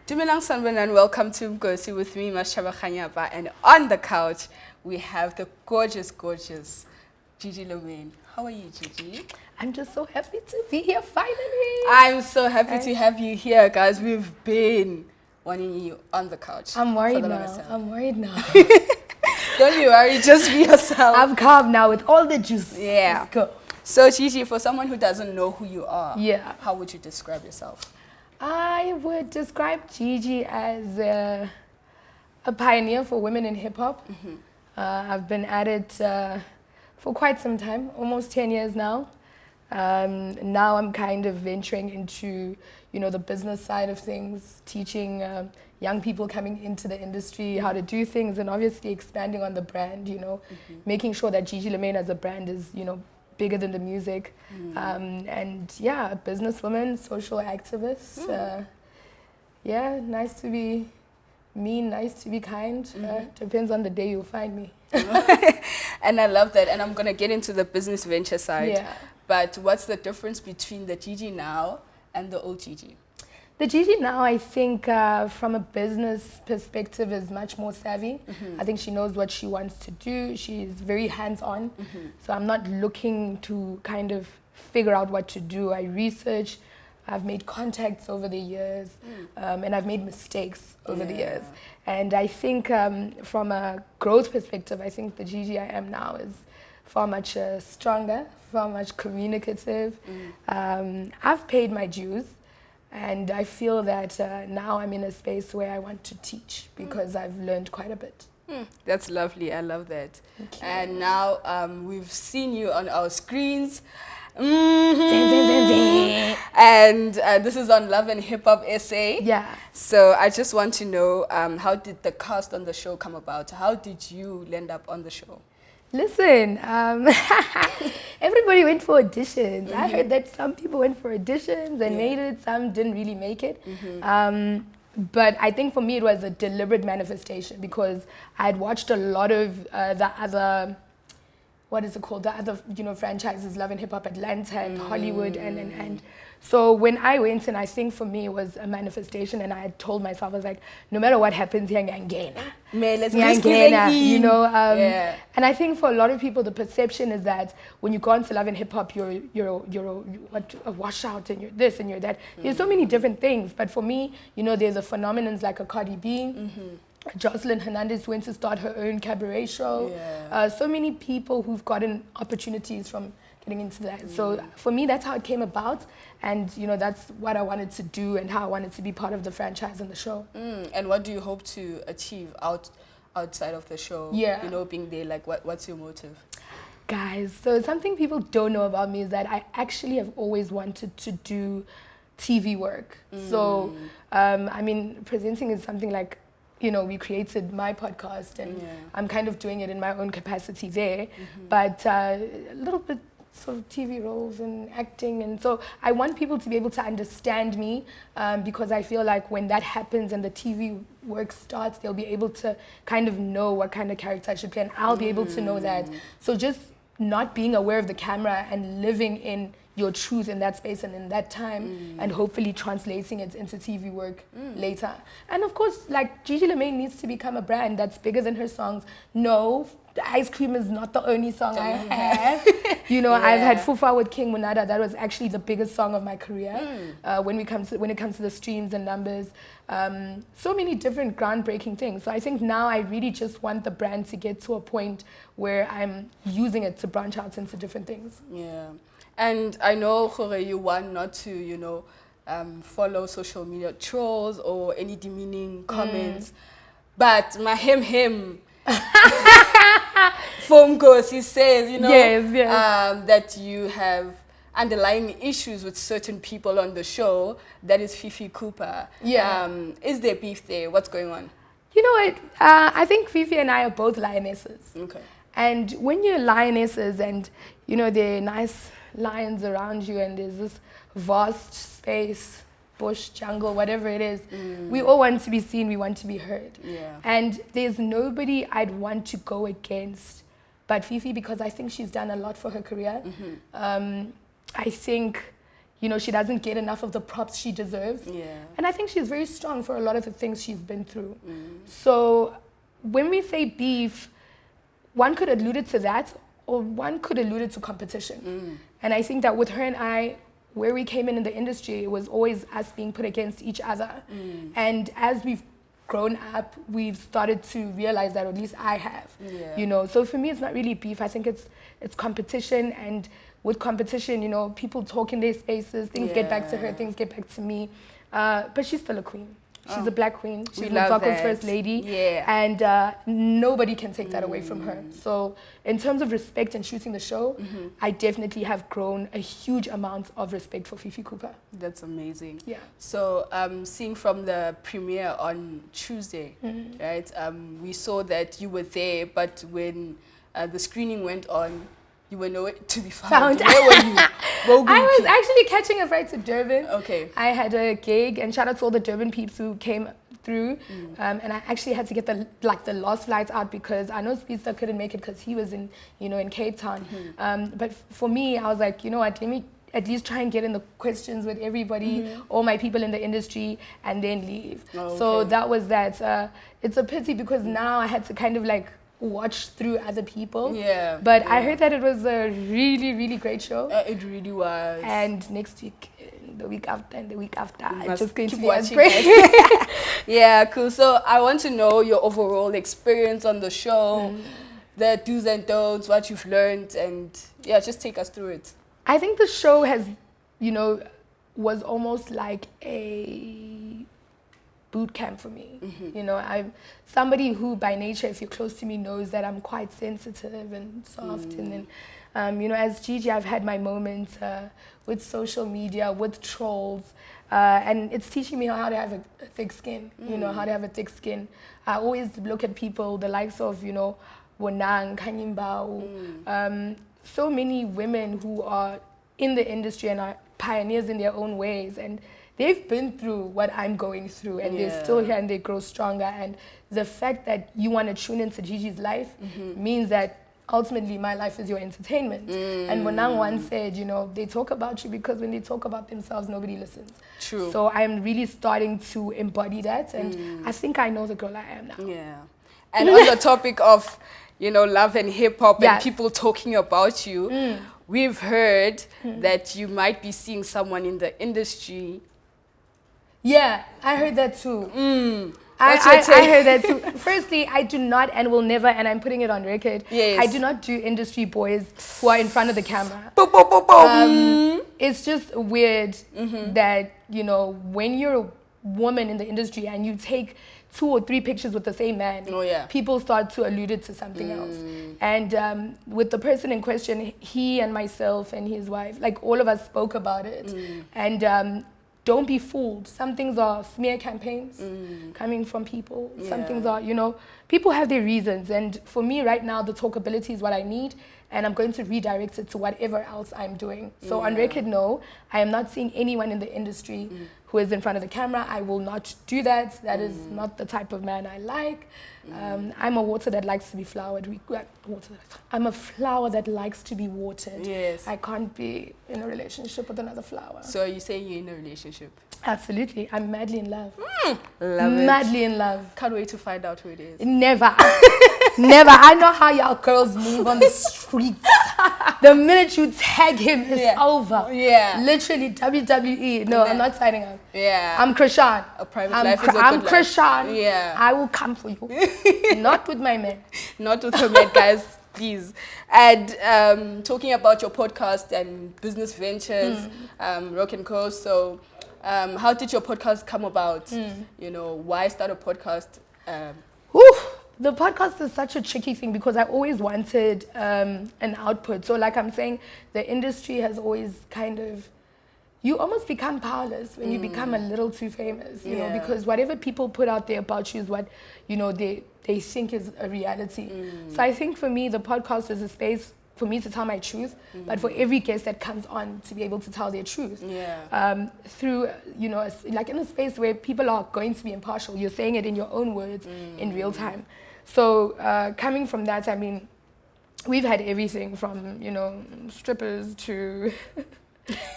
Dumelang Sanban and welcome to Mgosi with me, Mashaba Khanyaba. And on the couch, we have the gorgeous Gigi LaMayne. How are you, Gigi? I'm just so happy to be here finally. I'm so happy to have you here, guys. We've been wanting you on the couch. I'm worried now. Don't be worried, just be yourself. I'm calm now with all the juice. Yeah. Let's go. So, Gigi, for someone who doesn't know who you are, how would you describe yourself? I would describe Gigi as a pioneer for women in hip-hop. Mm-hmm. I've been at it for quite some time, almost 10 years now. Now I'm kind of venturing into, the business side of things, teaching young people coming into the industry how to do things, and obviously expanding on the brand, making sure that Gigi LaMayne as a brand is, bigger than the music. And yeah, a businesswoman, social activist. Nice to be mean, nice to be kind. Depends on the day you'll find me. And I love that. And I'm going to get into the business venture side. Yeah. But what's the difference between the Gigi now and the old Gigi? The Gigi now, I think, from a business perspective, is much more savvy. I think she knows what she wants to do. She's very hands-on. So I'm not looking to kind of figure out what to do. I research. I've made contacts over the years, and I've made mistakes over the years. And I think from a growth perspective, I think the Gigi I am now is far much stronger, far much communicative. I've paid my dues. And I feel that now I'm in a space where I want to teach because I've learned quite a bit. That's lovely. I love that. And now we've seen you on our screens. And this is on Love and Hip Hop SA. Yeah. So I just want to know, how did the cast on the show come about? How did you land up on the show? Listen, everybody went for auditions. I heard that some people went for auditions and made it, some didn't really make it. But I think for me it was a deliberate manifestation because I had watched a lot of the other, what is it called, the other franchises, Love and Hip Hop Atlanta and Hollywood and so when I went in, I think for me it was a manifestation, and I had told myself, I was like, no matter what happens here, and I think for a lot of people the perception is that when you go into Love and Hip Hop, you're a washout and you're this and you're that. There's so many different things, but for me, there's a phenomenons like a Cardi B. Jocelyn Hernandez went to start her own cabaret show. So many people who've gotten opportunities from getting into that. So for me, that's how it came about. And, that's what I wanted to do and how I wanted to be part of the franchise and the show. And what do you hope to achieve outside of the show? Being there, like, what's your motive? Guys, so something people don't know about me is that I actually have always wanted to do TV work. So, presenting is something like, we created my podcast and I'm kind of doing it in my own capacity there, but a little bit sort of TV roles and acting. And so I want people to be able to understand me because I feel like when that happens and the TV work starts, they'll be able to kind of know what kind of character I should play and I'll be able to know that. So just not being aware of the camera and living in your truth in that space and in that time and hopefully translating it into TV work later. And of course, like Gigi LaMayne needs to become a brand that's bigger than her songs. No, the Ice Cream is not the only song I have. I've had Fufa with King Munada. That was actually the biggest song of my career when it comes to the streams and numbers. So many different groundbreaking things. So I think now I really just want the brand to get to a point where I'm using it to branch out into different things. Yeah. And I know, Jorge, you want not to, follow social media trolls or any demeaning comments, but my him from Mgosi says, that you have underlying issues with certain people on the show. That is Fifi Cooper. Is there beef there? What's going on? You know what? I think Fifi and I are both lionesses. Okay. And when you're lionesses and, there are nice lions around you and there's this vast space, bush, jungle, whatever it is, we all want to be seen, we want to be heard. And there's nobody I'd want to go against but Fifi, because I think she's done a lot for her career. I think, she doesn't get enough of the props she deserves. And I think she's very strong for a lot of the things she's been through. So when we say beef, one could allude it to that, or one could allude it to competition. And I think that with her and I, where we came in the industry, it was always us being put against each other. And as we've grown up, we've started to realize that, or at least I have. So for me, it's not really beef. I think it's competition, and with competition, people talk in their spaces, things get back to her, things get back to me. But she's still a queen. She's a black queen. She's Motsako's first lady. And nobody can take that away from her. So in terms of respect and shooting the show, I definitely have grown a huge amount of respect for Fifi Cooper. That's amazing. Yeah. So seeing from the premiere on Tuesday, right, we saw that you were there, but when the screening went on, you were nowhere to be found. Where were you? I was actually catching a flight to Durban. Okay. I had a gig, and shout out to all the Durban peeps who came through. And I actually had to get the last flight out because I know Speedster couldn't make it because he was in Cape Town. But for me, I was like, you know what? Let me at least try and get in the questions with everybody, all my people in the industry, and then leave. So that was that. It's a pity because now I had to kind of watch through other people. But I heard that it was a really, really great show. It really was. And next week, the week after, and the week after, it's just going to be watching great. Yeah, cool. So I want to know your overall experience on the show, the do's and don'ts, what you've learned, and just take us through it. I think the show has, was almost like a boot camp for me. I'm somebody who by nature, if you're close to me, knows that I'm quite sensitive and soft. And then, as Gigi, I've had my moments with social media, with trolls, and it's teaching me how to have a thick skin, how to have a thick skin. I always look at people, the likes of, Wonang, Kanyimbao, so many women who are in the industry and are pioneers in their own ways, and they've been through what I'm going through, and they're still here and they grow stronger. And the fact that you want to tune into Gigi's life means that ultimately my life is your entertainment. And Monang once said, they talk about you because when they talk about themselves, nobody listens. True. So I'm really starting to embody that, and I think I know the girl I am now. Yeah. And on the topic of, love and hip hop and people talking about you, we've heard that you might be seeing someone in the industry. Yeah, I heard that too. I heard that too. Firstly, I do not and will never, and I'm putting it on record, I do not do industry boys who are in front of the camera. It's just weird that, when you're a woman in the industry and you take 2 or 3 pictures with the same man, people start to allude it to something else. And with the person in question, he and myself and his wife, all of us spoke about it. And don't be fooled. Some things are smear campaigns coming from people. Some things are, people have their reasons. And for me right now, the talkability is what I need. And I'm going to redirect it to whatever else I'm doing. So on record, no, I am not seeing anyone in the industry who is in front of the camera. I will not do that. That is not the type of man I like. I'm a water that likes to be flowered. I'm a flower that likes to be watered. Yes. I can't be in a relationship with another flower. So you say you're in a relationship? Absolutely. I'm madly in love. Love it. Madly in love. Can't wait to find out who it is. Never. Never. I know how y'all girls move on the streets. The minute you tag him, it's over. Yeah. Literally, WWE. No, I'm not signing up. Yeah. I'm Krishan. A private life is a good I'm life. Krishan. Yeah. I will come for you. Not with my man. Not with her man, guys. Please. And talking about your podcast and business ventures, Rock and Co. So, how did your podcast come about? Why start a podcast? The podcast is such a tricky thing because I always wanted an output. So like I'm saying, the industry has always kind of, you almost become powerless when you become a little too famous, you know, because whatever people put out there about you is what, they think is a reality. So I think for me, the podcast is a space for me to tell my truth, but for every guest that comes on to be able to tell their truth. Through, like in a space where people are going to be impartial, you're saying it in your own words in real time. So coming from that, I mean, we've had everything from, strippers to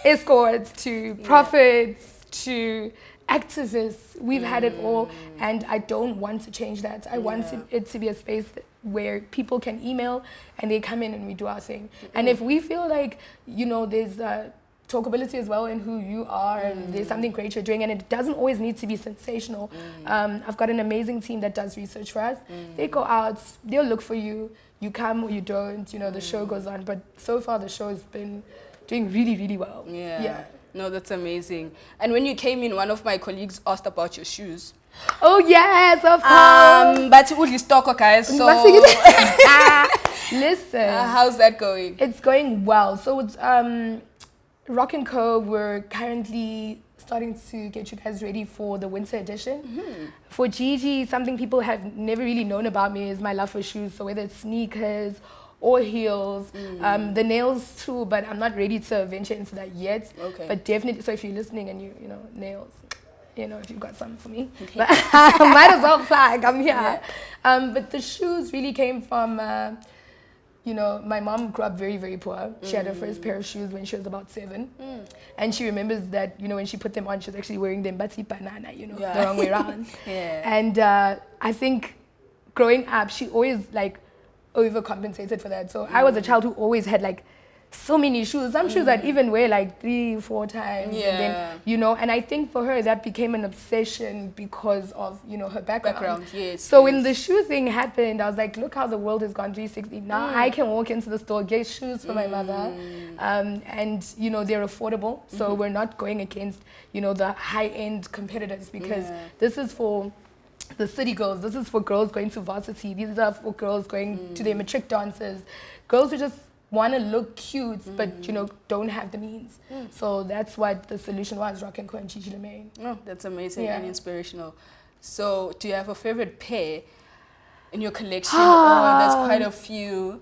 escorts to prophets to activists. We've had it all, and I don't want to change that. I want it to be a space where people can email and they come in and we do our thing. And if we feel like, you know, there's talkability as well in who you are, and there's something great you're doing, and it doesn't always need to be sensational. I've got an amazing team that does research for us. They go out, they'll look for you, you come or you don't, you know, the show goes on. But so far the show has been doing really, really well. Yeah. No, that's amazing. And when you came in, one of my colleagues asked about your shoes. Oh yes, of course. But uli stock, guys. So listen, how's that going? It's going well. So with Rock and Cove, we're currently starting to get you guys ready for the winter edition. For Gigi, something people have never really known about me is my love for shoes. So whether it's sneakers or heels, the nails too, but I'm not ready to venture into that yet. Okay. But definitely, so if you're listening and you know, nails, you know, if you've got something for me, but might as well flag, I'm here. But the shoes really came from, you know, my mom grew up very, very poor. She had her first pair of shoes when she was about 7. And she remembers that, you know, when she put them on, she was actually wearing them bati banana, you know, the wrong way around. And I think growing up, she always like overcompensated for that. So I was a child who always had like so many shoes. Some shoes I'd even wear like 3-4 times. And then, you know, and I think for her that became an obsession because of, you know, her background. So when the shoe thing happened, I was like, look how the world has gone 360. Now I can walk into the store, get shoes for my mother. And, you know, they're affordable. So we're not going against, you know, the high-end competitors, because this is for the city girls. This is for girls going to varsity. These are for girls going to their matric dances. Girls who just want to look cute, but, you know, don't have the means. So that's what the solution was, Rock and Co and Gigi LaMayne. Oh, that's amazing and inspirational. So do you have a favorite pair in your collection? Or there's quite a few?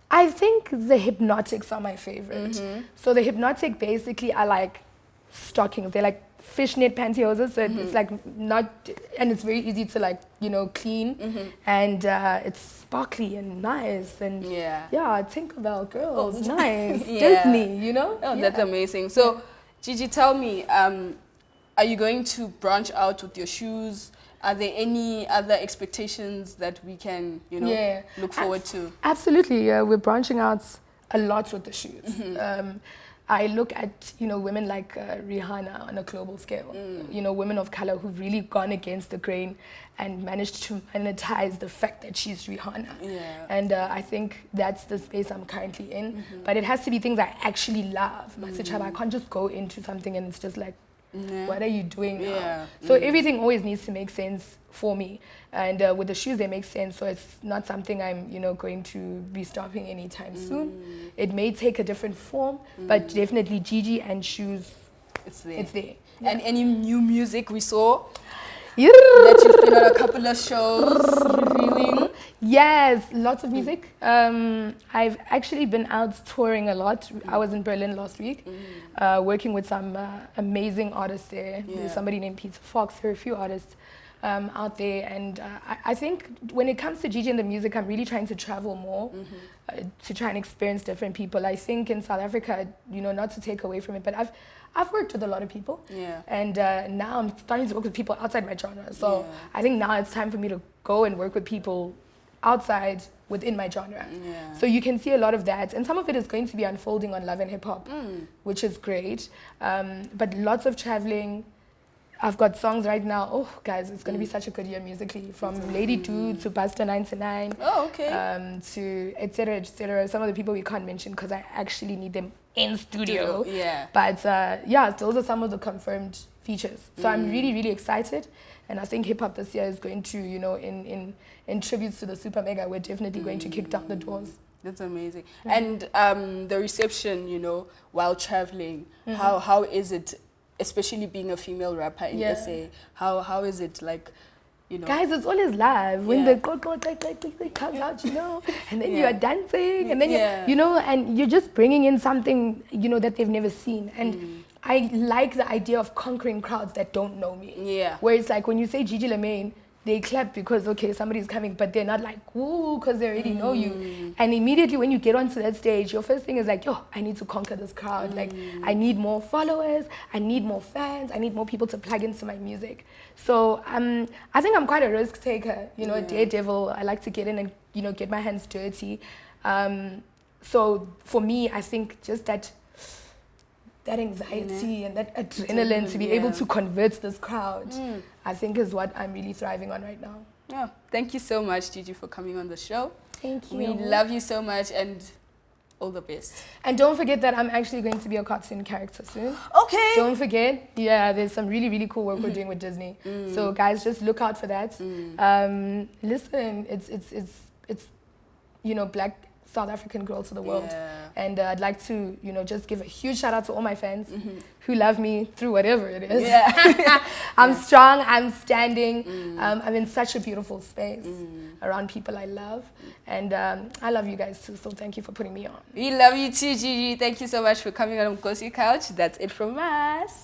I think the Hypnotics are my favorite. So the Hypnotic basically are like stockings. They're like fishnet pantyhoses, so it's like not, and it's very easy to like, you know, clean, and it's sparkly and nice, and Tinkerbell girls, nice, Disney, you know. Oh, that's amazing. So Gigi, tell me, are you going to branch out with your shoes? Are there any other expectations that we can, you know, look forward to? Absolutely, we're branching out a lot with the shoes. I look at, you know, women like Rihanna on a global scale, you know, women of color who've really gone against the grain and managed to monetize the fact that she's Rihanna. And I think that's the space I'm currently in. But it has to be things I actually love. I can't just go into something and it's just like, what are you doing now? So everything always needs to make sense for me. And with the shoes, they make sense. So it's not something I'm, you know, going to be stopping anytime soon. It may take a different form, but definitely Gigi and shoes, it's there. And any new music we saw? That you've been on a couple of shows reviewing? Yes, lots of music. I've actually been out touring a lot. I was in Berlin last week, working with some amazing artists there. There's somebody named Peter Fox. There are a few artists out there, and I think when it comes to Gigi and the music, I'm really trying to travel more to try and experience different people. I think in South Africa, you know, not to take away from it, but I've worked with a lot of people, and now I'm starting to work with people outside my genre. So I think now it's time for me to go and work with people outside within my genre. So you can see a lot of that, and some of it is going to be unfolding on Love and Hip Hop, which is great. But lots of traveling. I've got songs right now. Oh, guys, it's going to be such a good year musically. From Lady Dude to Buster 99. Oh, okay. To et cetera, et cetera. Some of the people we can't mention because I actually need them in studio. But those are some of the confirmed features. So I'm really, really excited. And I think hip hop this year is going to, you know, in tributes to the Super Mega, we're definitely going to kick down the doors. That's amazing. And the reception, you know, while traveling, how is it? Especially being a female rapper in SA, how is it like, you know? Guys, it's always live. When the go comes out, you know, and then you are dancing, and then you know, and you're just bringing in something, you know, that they've never seen. And I like the idea of conquering crowds that don't know me. Where it's like when you say Gigi LaMayne, they clap because, okay, somebody's coming, but they're not like, woo, because they already know you. And immediately when you get onto that stage, your first thing is like, yo, I need to conquer this crowd. Like, I need more followers, I need more fans, I need more people to plug into my music. So I think I'm quite a risk taker, you know, daredevil. I like to get in and, you know, get my hands dirty. So for me, I think just that anxiety and that adrenaline to be able to convert this crowd, I think is what I'm really thriving on right now. Yeah. Thank you so much, Gigi, for coming on the show. Thank you. We love you so much and all the best. And don't forget that I'm actually going to be a cartoon character soon. Okay. Don't forget. Yeah, there's some really, really cool work we're doing with Disney. So guys, just look out for that. Listen, it's you know, Black South African girl to the world. And I'd like to, you know, just give a huge shout out to all my fans who love me through whatever it is. I'm strong, I'm standing, I'm in such a beautiful space around people I love. And I love you guys too, so thank you for putting me on. We love you too, Gigi. Thank you so much for coming on Mgosi Couch. That's it from us.